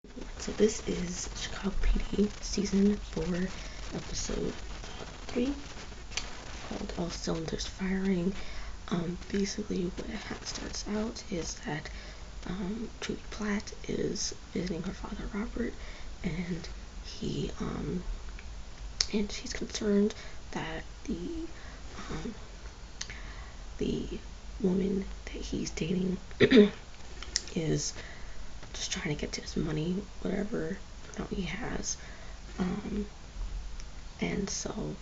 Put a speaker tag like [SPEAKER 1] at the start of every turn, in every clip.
[SPEAKER 1] So this is Chicago P.D. Season 4, Episode 3, called All Cylinders Firing. Basically what starts out is that Julie Platt is visiting her father Robert, and he and she's concerned that the woman that he's dating is just trying to get to his money, whatever amount he has. And so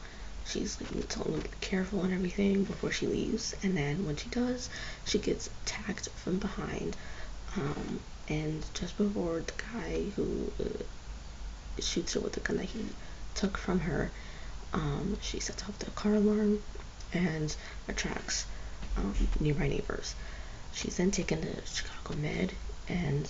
[SPEAKER 1] she's like telling him to be careful and everything before she leaves. And then when she does, she gets attacked from behind. And just before the guy who shoots her with the gun that he took from her, she sets off the car alarm and attracts nearby neighbors. She's then taken to Chicago Med, and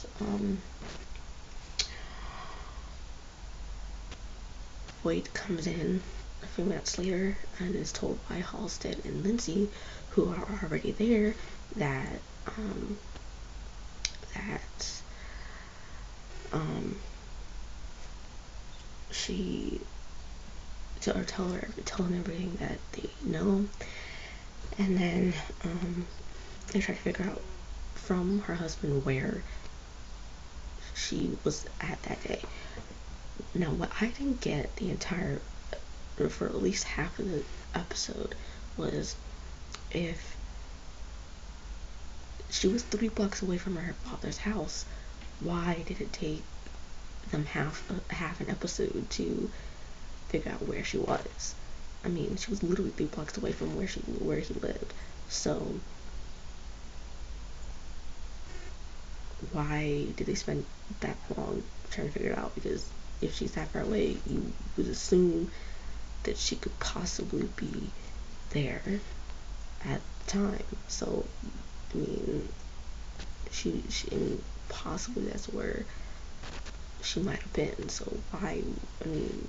[SPEAKER 1] Voight comes in a few minutes later and is told by Halstead and Lindsay, who are already there, that she tell him everything that they know, and then they try to figure out from her husband where she was at that day. Now, what I didn't get the entire, or for at least half of the episode, was if she was 3 blocks away from her father's house, why did it take them half an episode to figure out where she was? I mean, she was literally 3 blocks away from where he lived. So why did they spend that long trying to figure it out? Because if she's that far away, you would assume that she could possibly be there at the time. So I mean, she possibly that's where she might have been. So why? I mean,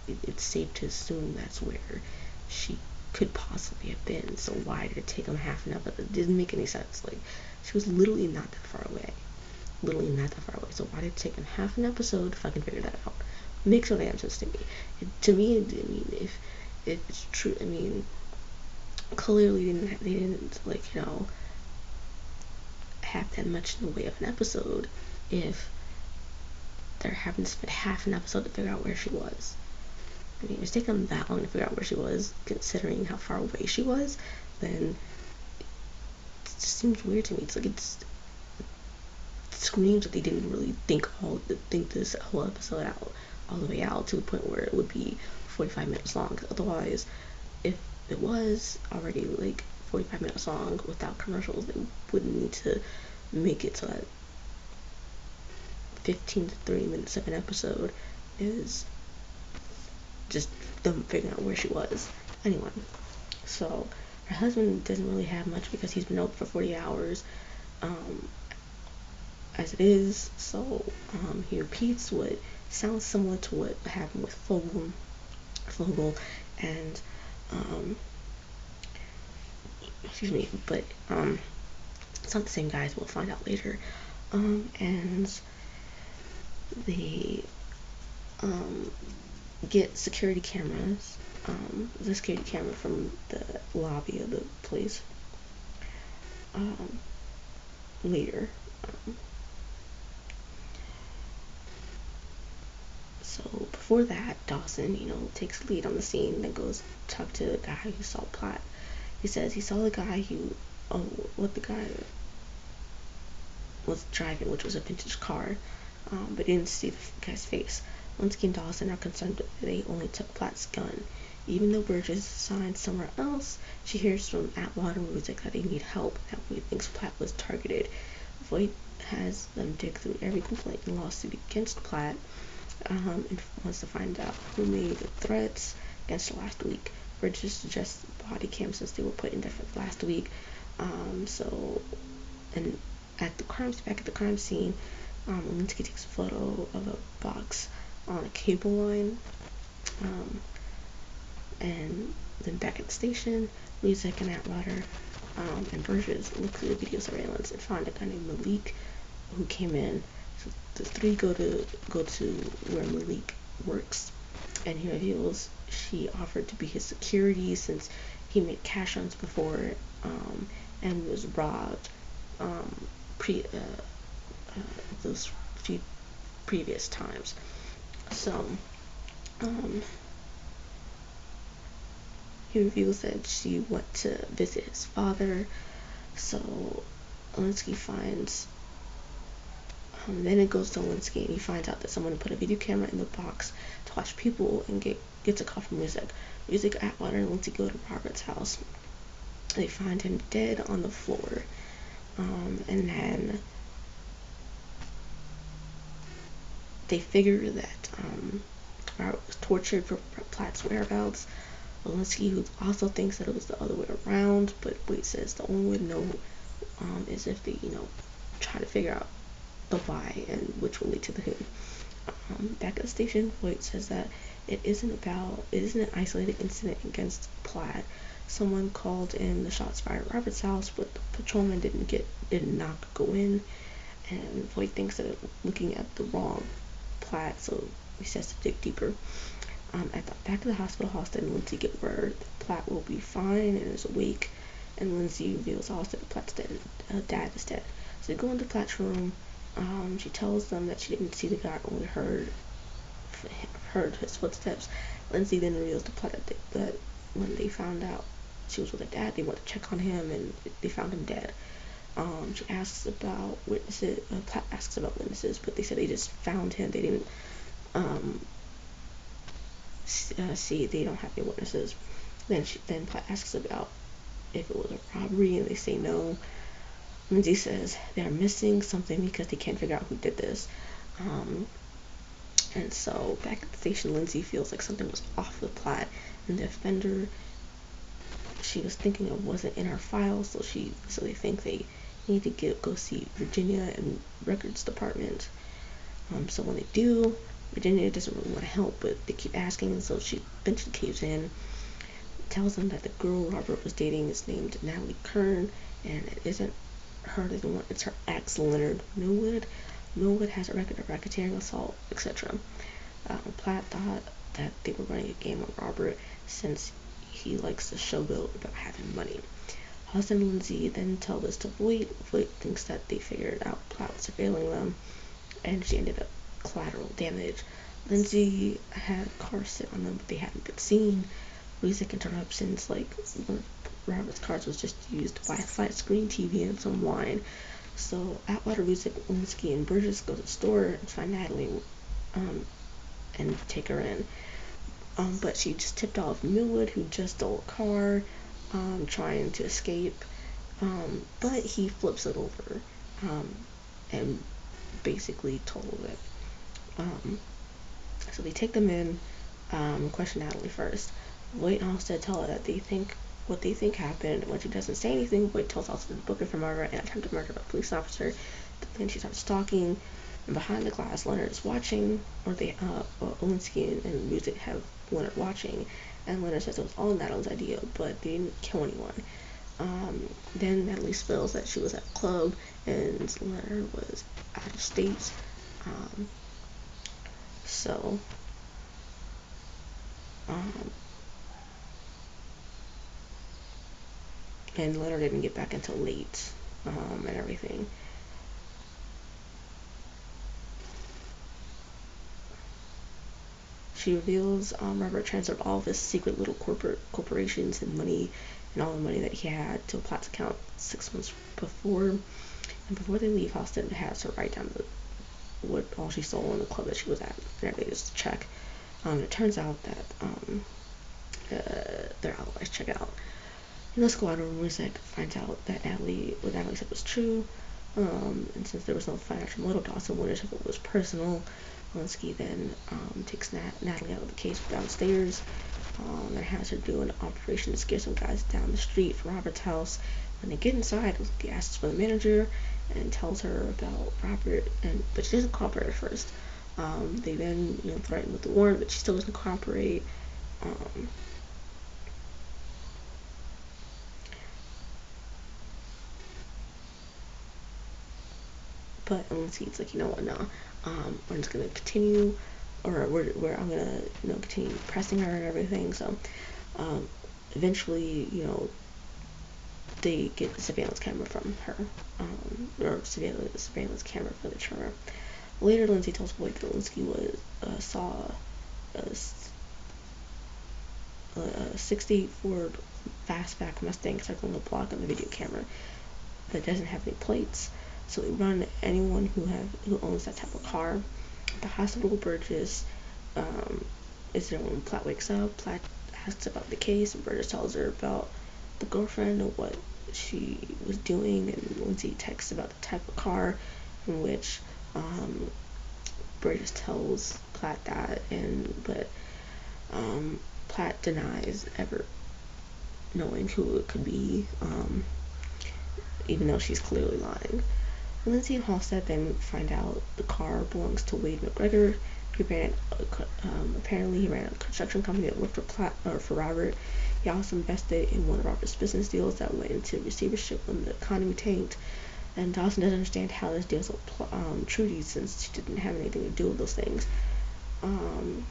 [SPEAKER 1] it's safe to assume that's where she could possibly have been. So why did it take them half an hour? It didn't make any sense. Like, she was literally not that far away. Literally not that far away. So why did it take them half an episode to fucking figure that out? Makes no damn sense to me. To me, I mean, if it's true, I mean, clearly they didn't like, have that much in the way of an episode if they're having to spend half an episode to figure out where she was. I mean, if it's taking them that long to figure out where she was, considering how far away she was, then it just seems weird to me. It's like it screams that they didn't really think this whole episode out all the way out to the point where it would be 45 minutes long. Cause otherwise, if it was already like 45 minutes long without commercials, they wouldn't need to make it so that 15 to 30 minutes of an episode is just them figuring out where she was. Anyway, so her husband doesn't really have much because he's been out for 40 hours as it is. So he repeats what sounds similar to what happened with Fogel and excuse me, but it's not the same guys. We'll find out later. And they get security cameras. The security camera from the lobby of the place later. So before that, Dawson, takes lead on the scene, then goes talk to the guy who saw Platt. He says he saw the guy what the guy was driving, which was a vintage car, but didn't see the guy's face. Linsky and Dawson are concerned that they only took Platt's gun. Even though Burgess is assigned somewhere else, she hears from Atwater Music that they need help. Atwater thinks Platt was targeted. Voight has them dig through every complaint and lawsuit against Platt, and wants to find out who made the threats against her last week. Burgess suggests body cams since they were put in there for last week. And back at the crime scene, Linsky takes a photo of a box on a cable line, and then back at the station, Music and Atwater and Burgess look through the video surveillance and find a guy named Malik who came in So the three go to where Malik works, and he reveals she offered to be his security since he made cash runs before, and was robbed pre those few previous times. So he reveals that she went to visit his father. So Alinsky finds, then it goes to Alinsky and he finds out that someone put a video camera in the box to watch people and gets a call from Music Atwater and Alinsky go to Robert's house. They find him dead on the floor, and then they figure that Robert was tortured for Platt's whereabouts. Alinsky, who also thinks that it was the other way around, but Wade says the only way to know is if they, try to figure out the why and which will lead to the who. Back at the station, Wade says that it isn't an isolated incident against Platt. Someone called in the shots fired at Robert's house, but the patrolman did not go in, and Voight thinks that looking at the wrong Platt, so he says to dig deeper. Back at the hospital, Halsted and Lindsay get word that Platt will be fine and is awake, and Lindsay reveals Halsted that Platt's dad is dead. So they go into Platt's room. She tells them that she didn't see the guy, only heard his footsteps. Lindsay then reveals to Platt that when they found out she was with her dad, they went to check on him and they found him dead. She asks about witnesses. Platt asks about witnesses, but they said they just found him. They didn't see. They don't have any witnesses. Then Platt asks about if it was a robbery, and they say no. Lindsay says they are missing something because they can't figure out who did this. And so back at the station, Lindsay feels like something was off with Platt, and the offender she was thinking of wasn't in her file, so they think they need to go see Virginia and records department. So when they do, Virginia doesn't really want to help, but they keep asking, and so she eventually caves in, tells them that the girl Robert was dating is named Natalie Kern, and it isn't her anymore, it's her ex, Leonard Millwood. Millwood has a record of racketeering, assault, etc. Platt thought that they were running a game on Robert since he likes to showboat about having money. Hudson and Lindsay then tell this to Voight. Voight thinks that they figured out Platt was surveilling them, and she ended up collateral damage. Lindsay had cars sit on them, but they hadn't been seen. Music interruptions, like one of Robert's cars was just used to buy a flat screen TV and some wine. So Atwater, Music, Linsky, and Burgess go to the store and find Natalie and take her in. But she just tipped off Millwood, who just stole a car, trying to escape. But he flips it over and basically told it. So they take them in, question Natalie first. Voight and Halsted tell her that what they think happened. When she doesn't say anything, Voight tells Halsted to book her for murder and attempted murder of a police officer. Then she starts talking, and behind the glass, Leonard is watching, or Olinsky and Music have Leonard watching, and Leonard says it was all Natalie's idea, but they didn't kill anyone. Then Natalie spills that she was at a club, and Leonard was out of state. And Leonard didn't get back until late, and everything. She reveals Robert transferred all of his secret little corporations and money and all the money that he had to a Platt's account 6 months before. And before they leave, Halsted has her write down what all she stole in the club that she was at and everything, just to check. It turns out that their alibis check out. In the squad room, Music finds out that what Natalie said was true. And since there was no financial motive, Dawson wondered if it was personal. Linsky then takes Natalie out of the case downstairs and has her do an operation to scare some guys down the street from Robert's house. When they get inside, he asks for the manager and tells her about Robert, but she doesn't cooperate at first. They then threaten with the warrant, but she still doesn't cooperate. But Lindsay's like, you know what, no, we're just gonna continue, or I'm gonna, you know, continue pressing her and everything. So eventually, you know, they get the surveillance camera from her, or surveillance camera footage from her. Later, Lindsay tells Boyd that Lindsay saw a 68 Ford fastback Mustang circling the block on the video camera that doesn't have any plates. So they run anyone who owns that type of car. The hospital, Burgess is there when Platt wakes up. Platt asks about the case, and Burgess tells her about the girlfriend and what she was doing, and Lindsay texts about the type of car, in which Burgess tells Platt that, but Platt denies ever knowing who it could be, even though she's clearly lying. Lindsay and Halstead then find out the car belongs to Wade McGregor. Apparently he ran a construction company that worked for Robert. He also invested in one of Robert's business deals that went into receivership when the economy tanked. And Dawson doesn't understand how this deal so Trudy, since she didn't have anything to do with those things. And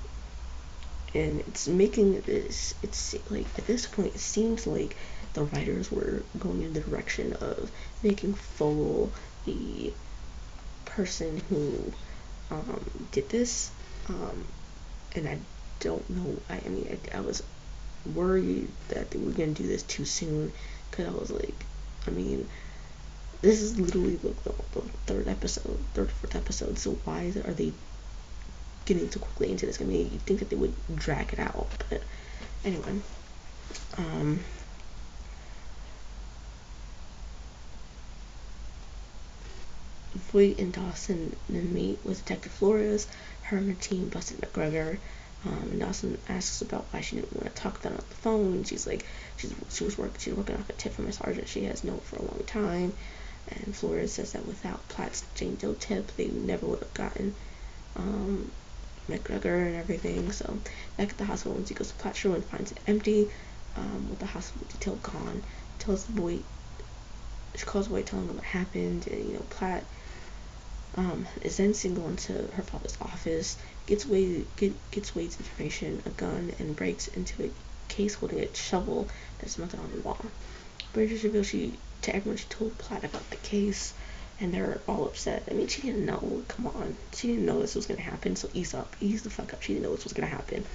[SPEAKER 1] it's making this, it's like at this point it seems like the writers were going in the direction of making Fogel the person who did this, and I don't know, I mean I was worried that they were gonna do this too soon, because I was like, I mean, this is literally the third or fourth episode, so why are they getting so quickly into this? I mean, you'd think that they would drag it out, but anyway. Voight and Dawson then meet with Detective Flores. Her and her team busted McGregor. And Dawson asks about why she didn't want to talk to them on the phone. And she's like, she's working off a tip from a sergeant she has known for a long time. And Flores says that without Platt's Jane Doe tip, they never would have gotten McGregor and everything. So back at the hospital, Lindsay goes to Platt's room and finds it empty, with the hospital detail gone. She calls Voight, telling him what happened, and you know, Platt is then seen going to her father's office, gets Wade's information, a gun, and breaks into a case holding a shovel that's mounted on the wall. Bridges reveals to everyone she told Platt about the case, and they're all upset. I mean, she didn't know. Come on, she didn't know this was gonna happen. So ease the fuck up. She didn't know this was gonna happen.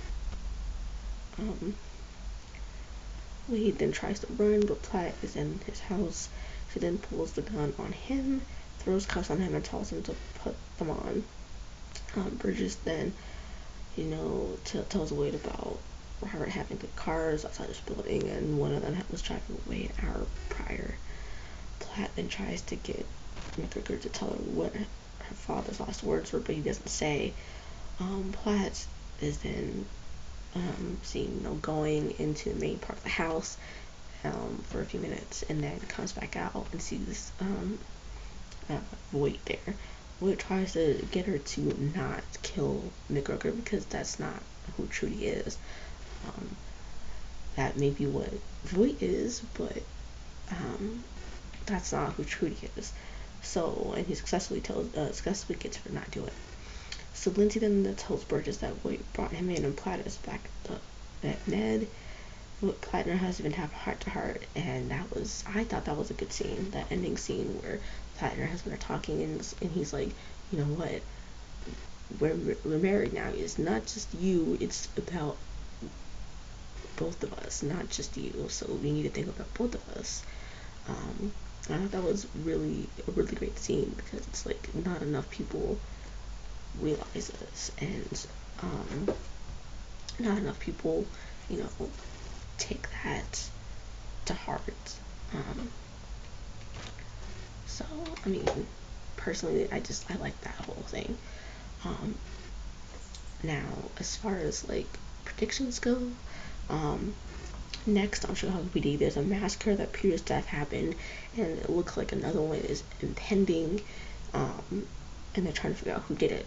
[SPEAKER 1] Wade then tries to run, but Platt is in his house. She then pulls the gun on him, throws cuffs on him, and tells him to put them on. Bridges then, you know, tells Wade about Robert having the cars outside his building, and one of them was driving away an hour prior. Platt then tries to get McGregor to tell her what her father's last words were, but he doesn't say. Platt is then seen, you know, going into the main part of the house for a few minutes, and then comes back out and sees Voight there. Voight tries to get her to not kill McGregor because that's not who Trudy is. That may be what Voight is, but that's not who Trudy is. So, and he successfully gets her to not do it. So Lindsay then tells Burgess that Voight brought him in, and Platt is back at Ned. Platt and her husband have a heart-to-heart, and I thought that was a good scene, that ending scene where Platt and her husband are talking, and he's like, you know what, we're married now. It's not just you, it's about both of us, not just you, so we need to think about both of us. I thought that was a really great scene, because it's like not enough people realize this, and not enough people, you know, take that to heart. So I mean, personally, I like that whole thing. Now as far as like predictions go, next on Chicago PD, there's a massacre that appears to have happened, and it looks like another one is impending, and they're trying to figure out who did it.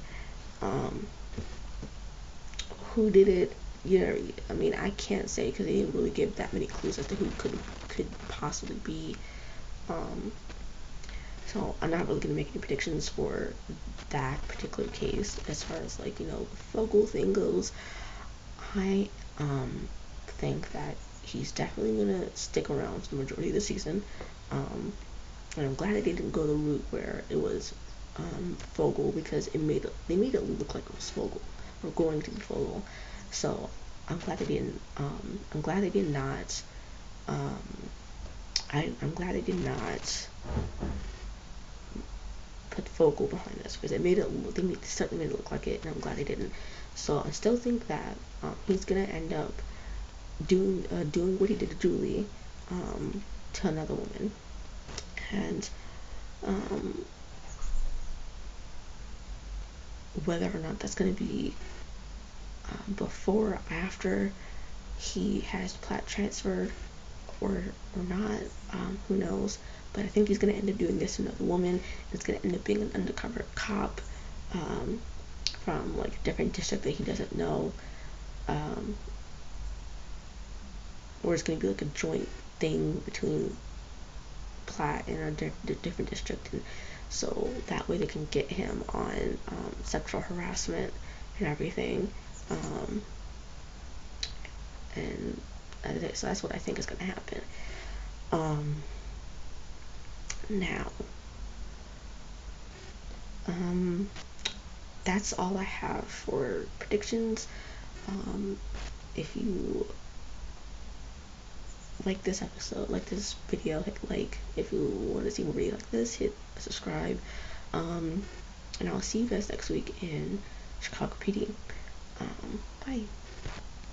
[SPEAKER 1] Who did it? You know, I mean, I can't say, because they didn't really give that many clues as to who could possibly be. So I'm not really gonna make any predictions for that particular case as far as like, you know, the Fogel thing goes. I think that he's definitely gonna stick around for the majority of the season. And I'm glad they didn't go the route where it was Fogel, because they made it look like it was Fogel or going to be Fogel. So I'm glad they didn't. I'm glad they did not. Um, I'm glad they did not put Fogel behind this, because it made it. They certainly made it look like it, and I'm glad they didn't. So I still think that he's gonna end up doing what he did to Julie to another woman, and um, whether or not that's gonna be before or after he has Platt transferred or not, who knows. But I think he's gonna end up doing this to another woman. It's gonna end up being an undercover cop um, from like a different district that he doesn't know, um, or it's gonna be like a joint thing between Platt and a different district, and so that way they can get him on sexual harassment and everything. Um, and so that's what I think is gonna happen. Um, now, um, that's all I have for predictions. If you like this episode, like this video, hit like. If you want to see more videos like this, hit subscribe. And I'll see you guys next week in Chicago PD. Bye.